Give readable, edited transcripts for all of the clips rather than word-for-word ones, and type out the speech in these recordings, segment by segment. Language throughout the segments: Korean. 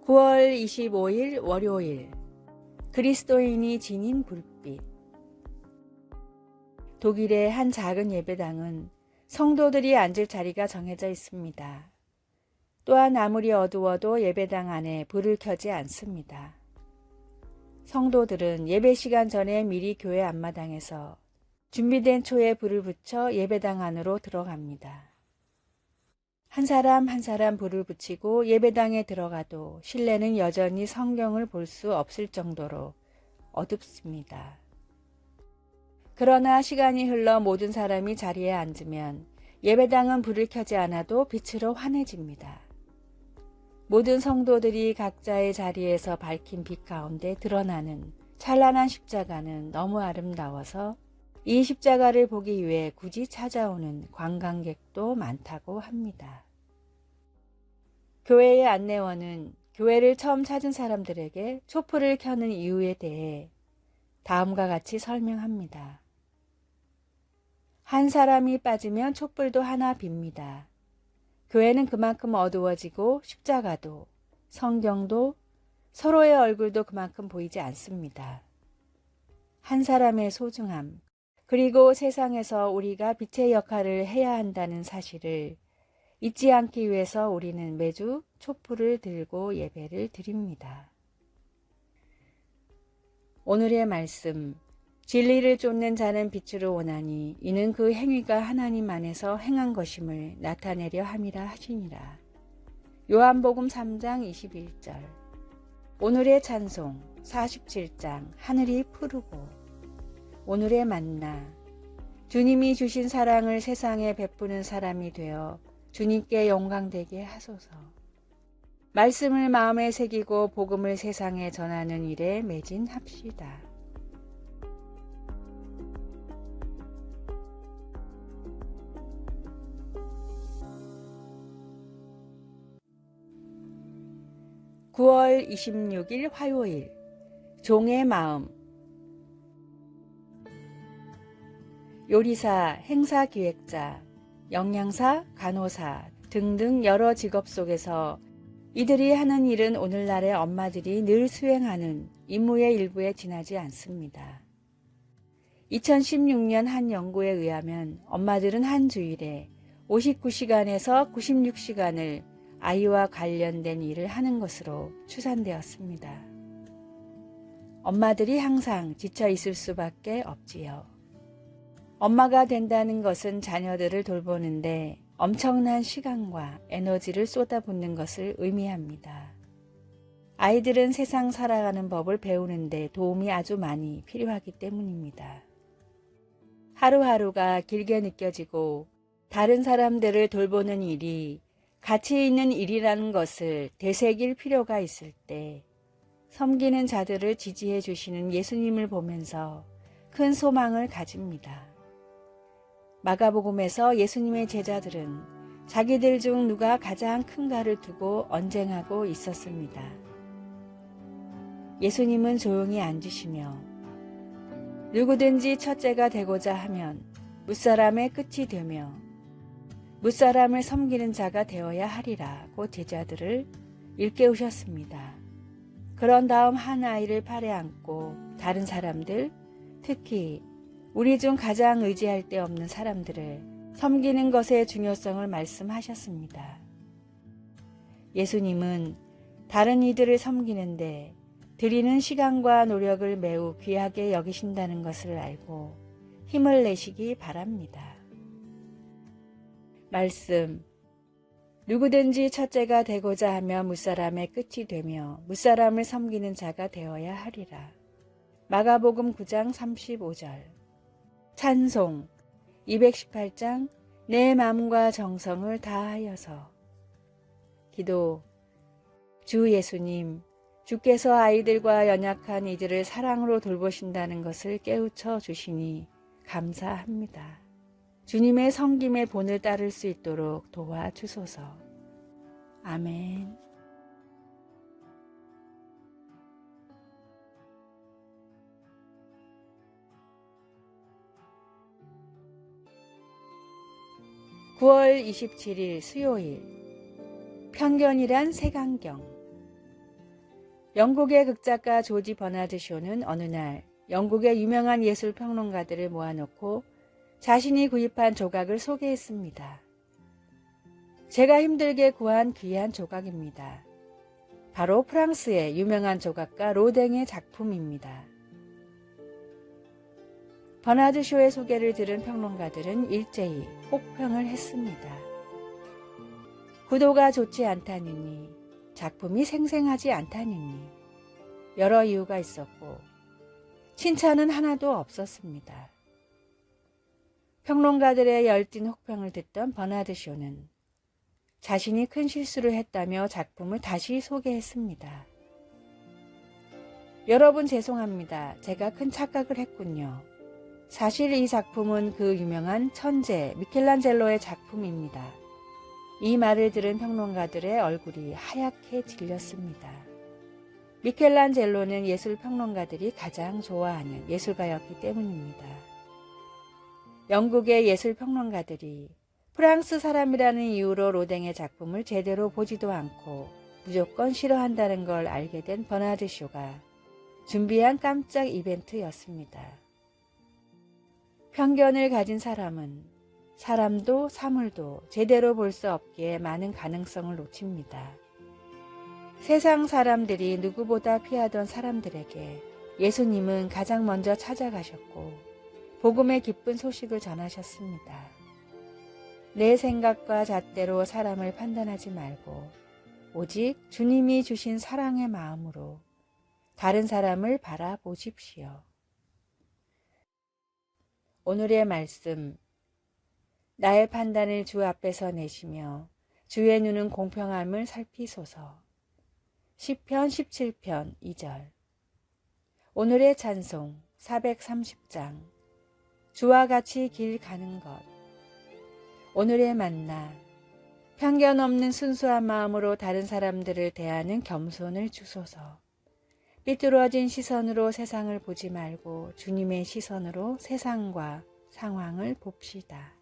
(9월 25일) 월요일, 그리스도인이 지닌 불빛. 독일의 한 작은 예배당은 성도들이 앉을 자리가 정해져 있습니다. 또한 아무리 어두워도 예배당 안에 불을 켜지 않습니다. 성도들은 예배 시간 전에 미리 교회 앞마당에서 준비된 초에 불을 붙여 예배당 안으로 들어갑니다. 한 사람 한 사람 불을 붙이고 예배당에 들어가도 실내는 여전히 성경을 볼 수 없을 정도로 어둡습니다. 그러나 시간이 흘러 모든 사람이 자리에 앉으면 예배당은 불을 켜지 않아도 빛으로 환해집니다. 모든 성도들이 각자의 자리에서 밝힌 빛 가운데 드러나는 찬란한 십자가는 너무 아름다워서 이 십자가를 보기 위해 굳이 찾아오는 관광객도 많다고 합니다. 교회의 안내원은 교회를 처음 찾은 사람들에게 촛불을 켜는 이유에 대해 다음과 같이 설명합니다. 한 사람이 빠지면 촛불도 하나 빕니다. 교회는 그만큼 어두워지고 십자가도, 성경도, 서로의 얼굴도 그만큼 보이지 않습니다. 한 사람의 소중함, 그리고 세상에서 우리가 빛의 역할을 해야 한다는 사실을 잊지 않기 위해서 우리는 매주 촛불을 들고 예배를 드립니다. 오늘의 말씀, 진리를 쫓는 자는 빛으로 오나니 이는 그 행위가 하나님 안에서 행한 것임을 나타내려 함이라 하시니라. 요한복음 3장 21절. 오늘의 찬송 47장 하늘이 푸르고. 오늘의 만나, 주님이 주신 사랑을 세상에 베푸는 사람이 되어 주님께 영광되게 하소서. 말씀을 마음에 새기고 복음을 세상에 전하는 일에 매진합시다. (9월 26일) 화요일, 종의 마음. 요리사, 행사기획자, 영양사, 간호사 등등 여러 직업 속에서 이들이 하는 일은 오늘날의 엄마들이 늘 수행하는 임무의 일부에 지나지 않습니다. 2016년 한 연구에 의하면 엄마들은 한 주일에 59시간에서 96시간을 아이와 관련된 일을 하는 것으로 추산되었습니다. 엄마들이 항상 지쳐 있을 수밖에 없지요. 엄마가 된다는 것은 자녀들을 돌보는데 엄청난 시간과 에너지를 쏟아붓는 것을 의미합니다. 아이들은 세상 살아가는 법을 배우는데 도움이 아주 많이 필요하기 때문입니다. 하루하루가 길게 느껴지고 다른 사람들을 돌보는 일이 가치 있는 일이라는 것을 되새길 필요가 있을 때 섬기는 자들을 지지해 주시는 예수님을 보면서 큰 소망을 가집니다. 마가복음에서 예수님의 제자들은 자기들 중 누가 가장 큰가를 두고 언쟁하고 있었습니다. 예수님은 조용히 앉으시며 누구든지 첫째가 되고자 하면 무사람의 끝이 되며 무사람을 섬기는 자가 되어야 하리라고 제자들을 일깨우셨습니다. 그런 다음 한 아이를 팔에 안고 다른 사람들, 특히 우리 중 가장 의지할 데 없는 사람들을 섬기는 것의 중요성을 말씀하셨습니다. 예수님은 다른 이들을 섬기는데 드리는 시간과 노력을 매우 귀하게 여기신다는 것을 알고 힘을 내시기 바랍니다. 말씀, 누구든지 첫째가 되고자 하며 무사람의 끝이 되며 무사람을 섬기는 자가 되어야 하리라. 마가복음 9장 35절. 찬송 218장 내 마음과 정성을 다하여서. 기도, 주 예수님, 주께서 아이들과 연약한 이들을 사랑으로 돌보신다는 것을 깨우쳐 주시니 감사합니다. 주님의 섬김의 본을 따를 수 있도록 도와주소서. 아멘. (9월 27일) 수요일. 편견이란 색안경. 영국의 극작가 조지 버나드 쇼는 어느 날 영국의 유명한 예술 평론가들을 모아놓고 자신이 구입한 조각을 소개했습니다. 제가 힘들게 구한 귀한 조각입니다. 바로 프랑스의 유명한 조각가 로댕의 작품입니다. 버나드 쇼의 소개를 들은 평론가들은 일제히 혹평을 했습니다. 구도가 좋지 않다느니, 작품이 생생하지 않다느니, 여러 이유가 있었고 칭찬은 하나도 없었습니다. 평론가들의 열띤 혹평을 듣던 버나드 쇼는 자신이 큰 실수를 했다며 작품을 다시 소개했습니다. 여러분 죄송합니다. 제가 큰 착각을 했군요. 사실 이 작품은 그 유명한 천재 미켈란젤로의 작품입니다. 이 말을 들은 평론가들의 얼굴이 하얗게 질렸습니다. 미켈란젤로는 예술 평론가들이 가장 좋아하는 예술가였기 때문입니다. 영국의 예술 평론가들이 프랑스 사람이라는 이유로 로댕의 작품을 제대로 보지도 않고 무조건 싫어한다는 걸 알게 된 버나드 쇼가 준비한 깜짝 이벤트였습니다. 편견을 가진 사람은 사람도 사물도 제대로 볼 수 없기에 많은 가능성을 놓칩니다. 세상 사람들이 누구보다 피하던 사람들에게 예수님은 가장 먼저 찾아가셨고 복음의 기쁜 소식을 전하셨습니다. 내 생각과 잣대로 사람을 판단하지 말고 오직 주님이 주신 사랑의 마음으로 다른 사람을 바라보십시오. 오늘의 말씀. 나의 판단을 주 앞에서 내시며 주의 눈은 공평함을 살피소서. 시편 17편 2절. 오늘의 찬송 430장. 주와 같이 길 가는 것. 오늘의 만나. 편견 없는 순수한 마음으로 다른 사람들을 대하는 겸손을 주소서. 삐뚤어진 시선으로 세상을 보지 말고 주님의 시선으로 세상과 상황을 봅시다.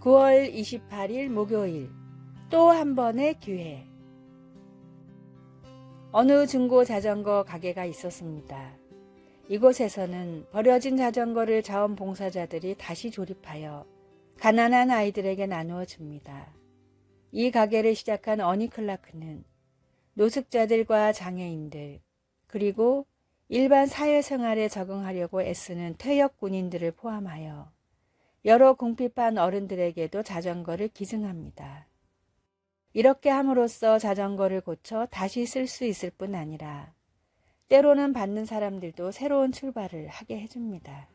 (9월 28일) 목요일. 또 한 번의 기회. 어느 중고 자전거 가게가 있었습니다. 이곳에서는 버려진 자전거를 자원봉사자들이 다시 조립하여 가난한 아이들에게 나누어 줍니다. 이 가게를 시작한 어니 클라크는 노숙자들과 장애인들, 그리고 일반 사회생활에 적응하려고 애쓰는 퇴역 군인들을 포함하여 여러 궁핍한 어른들에게도 자전거를 기증합니다. 이렇게 함으로써 자전거를 고쳐 다시 쓸 수 있을 뿐 아니라 때로는 받는 사람들도 새로운 출발을 하게 해줍니다.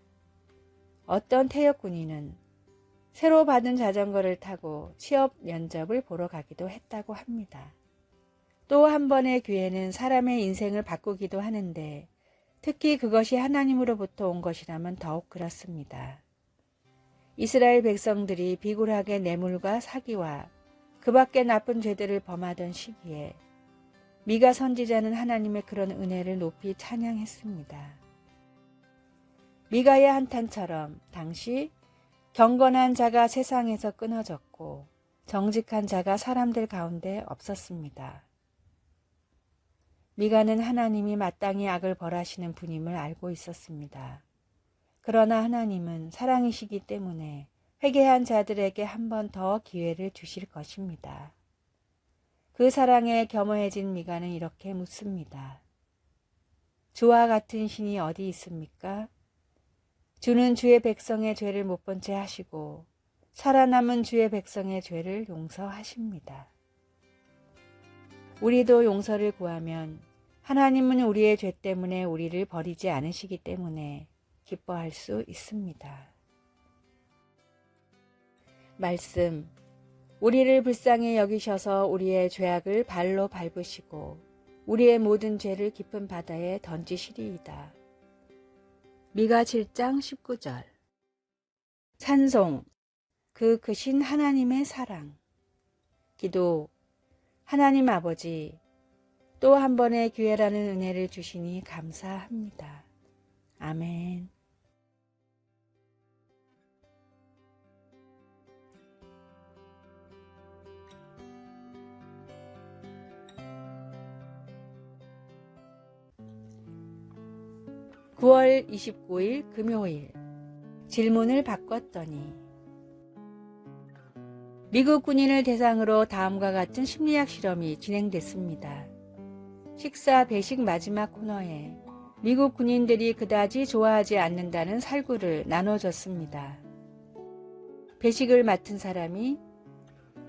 어떤 퇴역 군인은 새로 받은 자전거를 타고 취업 면접을 보러 가기도 했다고 합니다. 또 한 번의 기회는 사람의 인생을 바꾸기도 하는데 특히 그것이 하나님으로부터 온 것이라면 더욱 그렇습니다. 이스라엘 백성들이 비굴하게 뇌물과 사기와 그 밖의 나쁜 죄들을 범하던 시기에 미가 선지자는 하나님의 그런 은혜를 높이 찬양했습니다. 미가의 한탄처럼 당시 경건한 자가 세상에서 끊어졌고 정직한 자가 사람들 가운데 없었습니다. 미가는 하나님이 마땅히 악을 벌하시는 분임을 알고 있었습니다. 그러나 하나님은 사랑이시기 때문에 회개한 자들에게 한 번 더 기회를 주실 것입니다. 그 사랑에 겸허해진 미가는 이렇게 묻습니다. 주와 같은 신이 어디 있습니까? 주는 주의 백성의 죄를 못 본 채 하시고 살아남은 주의 백성의 죄를 용서하십니다. 우리도 용서를 구하면 하나님은 우리의 죄 때문에 우리를 버리지 않으시기 때문에 기뻐할 수 있습니다. 말씀. 우리를 불쌍히 여기셔서 우리의 죄악을 발로 밟으시고 우리의 모든 죄를 깊은 바다에 던지시리이다. 미가 7장 19절. 찬송, 그 크신 하나님의 사랑. 기도, 하나님 아버지, 또 한 번의 기회라는 은혜를 주시니 감사합니다. 아멘. (9월 29일) 금요일. 질문을 바꿨더니 미국 군인을 대상으로 다음과 같은 심리학 실험이 진행됐습니다. 식사 배식 마지막 코너에 미국 군인들이 그다지 좋아하지 않는다는 살구를 나눠줬습니다. 배식을 맡은 사람이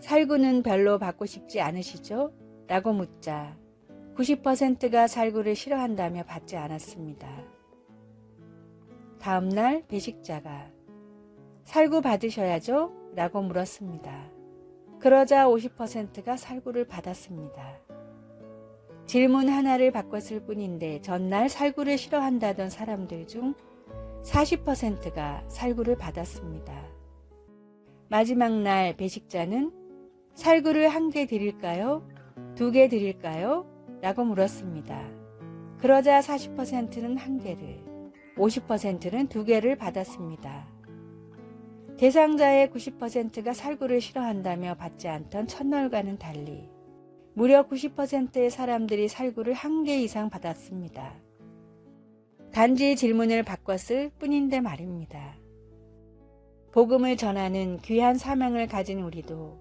살구는 별로 받고 싶지 않으시죠? 라고 묻자 90%가 살구를 싫어한다며 받지 않았습니다. 다음날 배식자가 살구 받으셔야죠? 라고 물었습니다. 그러자 50%가 살구를 받았습니다. 질문 하나를 바꿨을 뿐인데 전날 살구를 싫어한다던 사람들 중 40%가 살구를 받았습니다. 마지막 날 배식자는 살구를 1개 드릴까요? 2개 드릴까요? 라고 물었습니다. 그러자 40%는 1개를, 50%는 2개를 받았습니다. 대상자의 90%가 살구를 싫어한다며 받지 않던 첫날과는 달리 무려 90%의 사람들이 살구를 1개 이상 받았습니다. 단지 질문을 바꿨을 뿐인데 말입니다. 복음을 전하는 귀한 사명을 가진 우리도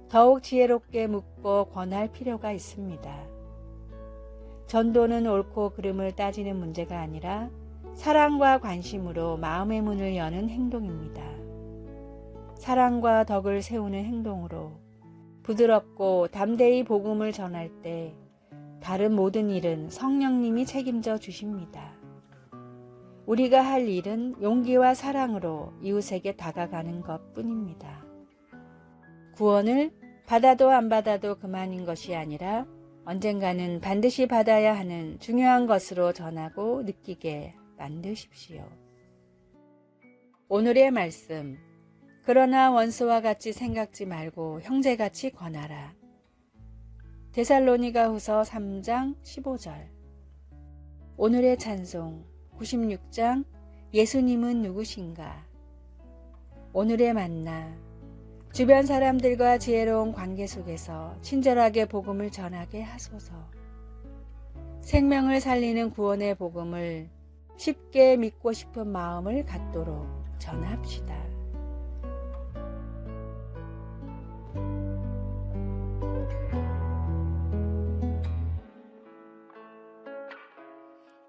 더욱 지혜롭게 묻고 권할 필요가 있습니다. 전도는 옳고 그름을 따지는 문제가 아니라 사랑과 관심으로 마음의 문을 여는 행동입니다. 사랑과 덕을 세우는 행동으로 부드럽고 담대히 복음을 전할 때 다른 모든 일은 성령님이 책임져 주십니다. 우리가 할 일은 용기와 사랑으로 이웃에게 다가가는 것뿐입니다. 구원을 받아도 안 받아도 그만인 것이 아니라 언젠가는 반드시 받아야 하는 중요한 것으로 전하고 느끼게 만드십시오. 오늘의 말씀. 그러나 원수와 같이 생각지 말고 형제같이 권하라. 데살로니가후서 3장 15절. 오늘의 찬송 96장 예수님은 누구신가. 오늘의 만나. 주변 사람들과 지혜로운 관계 속에서 친절하게 복음을 전하게 하소서. 생명을 살리는 구원의 복음을 쉽게 믿고 싶은 마음을 갖도록 전합시다.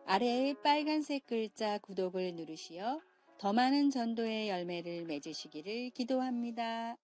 아래의 빨간색 글자 구독을 누르시어 더 많은 전도의 열매를 맺으시기를 기도합니다.